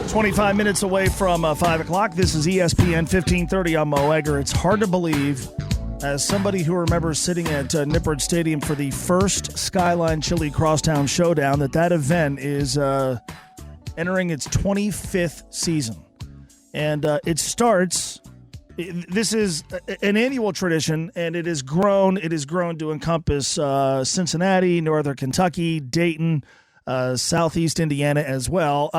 25 minutes away from 5 o'clock. This is ESPN 1530. I'm Mo Egger. It's hard to believe, as somebody who remembers sitting at Nippert Stadium for the first Skyline Chili Crosstown Showdown, that event is entering its 25th season. And it starts, this is an annual tradition, and it has grown to encompass Cincinnati, Northern Kentucky, Dayton, Southeast Indiana as well.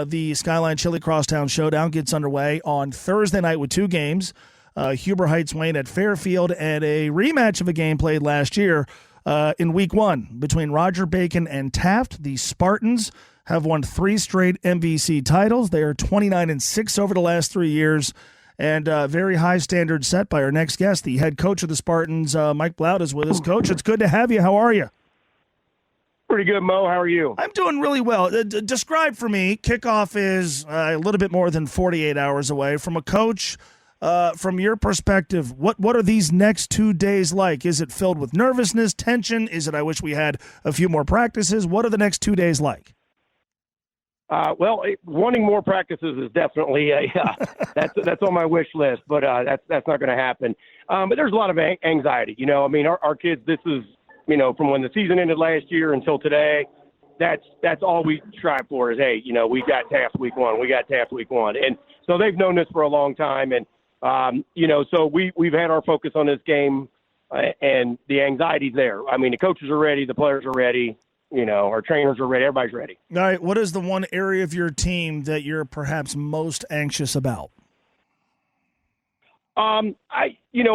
The Skyline Chili Crosstown Showdown gets underway on Thursday night with two games. Huber Heights Wayne at Fairfield, and a rematch of a game played last year in Week 1 between Roger Bacon and Taft. The Spartans have won 3 straight MVC titles. They are 29-6 over the last 3 years, and very high standard set by our next guest, the head coach of the Spartans. Mike Blaut is with us. Coach, it's good to have you. How are you? Pretty good, Mo. How are you? I'm doing really well. Describe for me, kickoff is a little bit more than 48 hours away. From a coach, from your perspective, what are these next 2 days like? Is it filled with nervousness, tension? Is it, I wish we had a few more practices? What are the next 2 days like? Wanting more practices is definitely that's on my wish list, but that's not going to happen. But there's a lot of anxiety. You know, I mean, our kids, this is, you know, from when the season ended last year until today, that's all we strive for is, hey, you know, we got Taft week 1. We got Taft week 1. And so they've known this for a long time. And, you know, so we've had our focus on this game, and the anxiety's there. I mean, the coaches are ready. The players are ready. You know, our trainers are ready. Everybody's ready. All right. What is the one area of your team that you're perhaps most anxious about?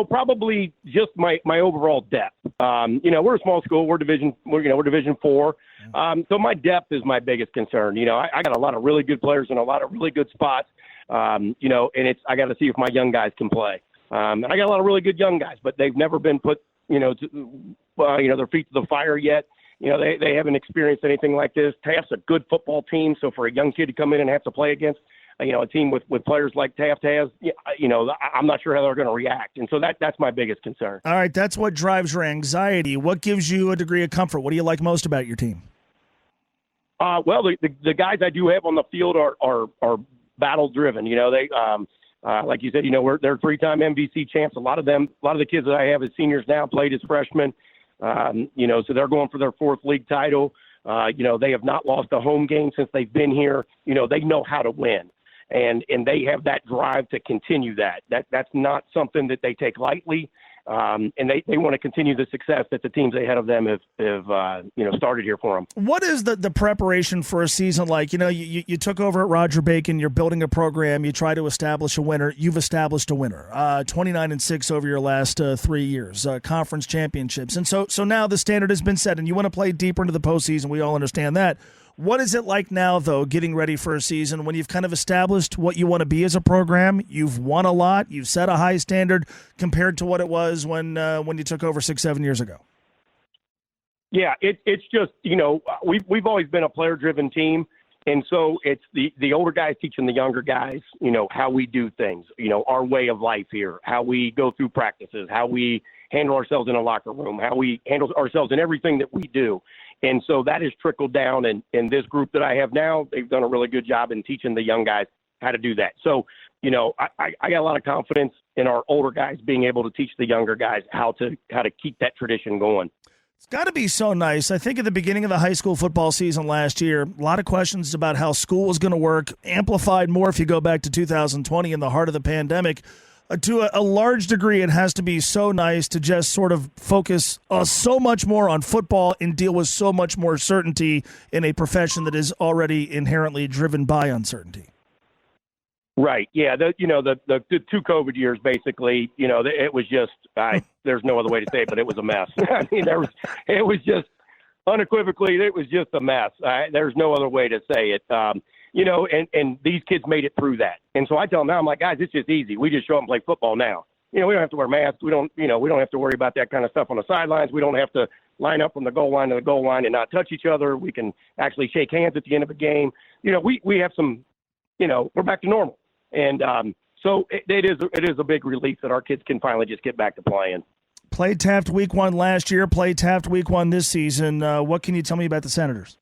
Probably just my overall depth. You know, we're a small school. We're Division 4. So my depth is my biggest concern. You know, I got a lot of really good players in a lot of really good spots. You know, and I got to see if my young guys can play. And I got a lot of really good young guys, but they've never been put, their feet to the fire yet. You know, they haven't experienced anything like this. Taft's a good football team, so for a young kid to come in and have to play against, a team with players like Taft has, I'm not sure how they're going to react. And so that's my biggest concern. All right, that's what drives your anxiety. What gives you a degree of comfort? What do you like most about your team? The guys I do have on the field are battle-driven. You know, they like you said, they're 3-time MVC champs. A lot of the kids that I have as seniors now played as freshmen. So they're going for their 4th league title. They have not lost a home game since they've been here. You know, they know how to win. And they have that drive to continue that. That's not something that they take lightly. And they want to continue the success that the teams ahead of them have started here for them. What is the preparation for a season like? You know, you took over at Roger Bacon. You're building a program. You try to establish a winner. You've established a winner. 29-6 over your last 3 years. Conference championships. And so now the standard has been set, and you want to play deeper into the postseason. We all understand that. What is it like now, though, getting ready for a season when you've kind of established what you want to be as a program? You've won a lot. You've set a high standard compared to what it was when you took over 6-7 years ago. Yeah, it's just, we've always been a player-driven team, and so it's the older guys teaching the younger guys, how we do things, our way of life here, how we go through practices, how we handle ourselves in a locker room, how we handle ourselves in everything that we do. And so that has trickled down, and this group that I have now, they've done a really good job in teaching the young guys how to do that. So, I got a lot of confidence in our older guys being able to teach the younger guys how to keep that tradition going. It's got to be so nice. I think at the beginning of the high school football season last year, a lot of questions about how school was going to work, amplified more if you go back to 2020 in the heart of the pandemic. To a large degree, it has to be so nice to just sort of focus so much more on football and deal with so much more certainty in a profession that is already inherently driven by uncertainty. Right. Yeah. The 2 COVID years, basically, it was just, there's no other way to say it, but it was a mess. I mean, it was just unequivocally, it was just a mess. There's no other way to say it. And these kids made it through that. And so I tell them now, I'm like, guys, it's just easy. We just show up and play football now. We don't have to wear masks. We don't have to worry about that kind of stuff on the sidelines. We don't have to line up from the goal line to the goal line and not touch each other. We can actually shake hands at the end of a game. We have some, we're back to normal. And so it is a big relief that our kids can finally just get back to playing. Played Taft week 1 last year, played Taft week 1 this season. What can you tell me about the Senators?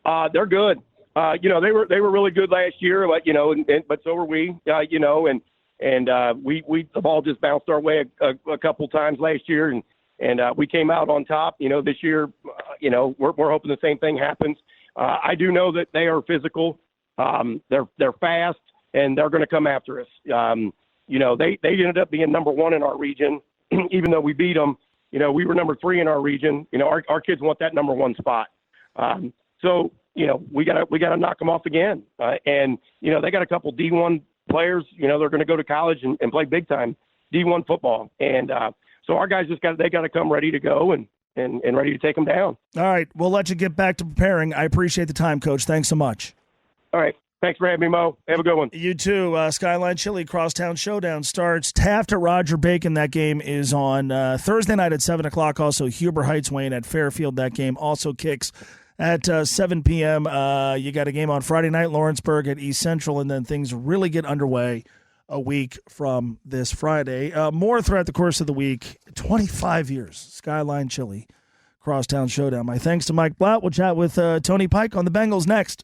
They're good. They were really good last year, but but so were we, we the ball just bounced our way a couple times last year, and we came out on top. This year, we're hoping the same thing happens. I do know that they are physical. They're fast, and they're going to come after us. They ended up being number one in our region, even though we beat them. We were number 3 in our region. Our kids want that number 1 spot. So we gotta knock them off again. And they got a couple D1 players. They're going to go to college and play big time D1 football. And so our guys got to come ready to go and ready to take them down. All right, we'll let you get back to preparing. I appreciate the time, Coach. Thanks so much. All right. Thanks for having me, Mo. Have a good one. You too. Skyline Chili Crosstown Showdown starts. Taft at Roger Bacon. That game is on Thursday night at 7 o'clock. Also, Huber Heights Wayne at Fairfield. That game also kicks at 7 p.m. You got a game on Friday night, Lawrenceburg at East Central, and then things really get underway a week from this Friday. More throughout the course of the week. 25 years, Skyline Chili Crosstown Showdown. My thanks to Mike Blaut. We'll chat with Tony Pike on the Bengals next.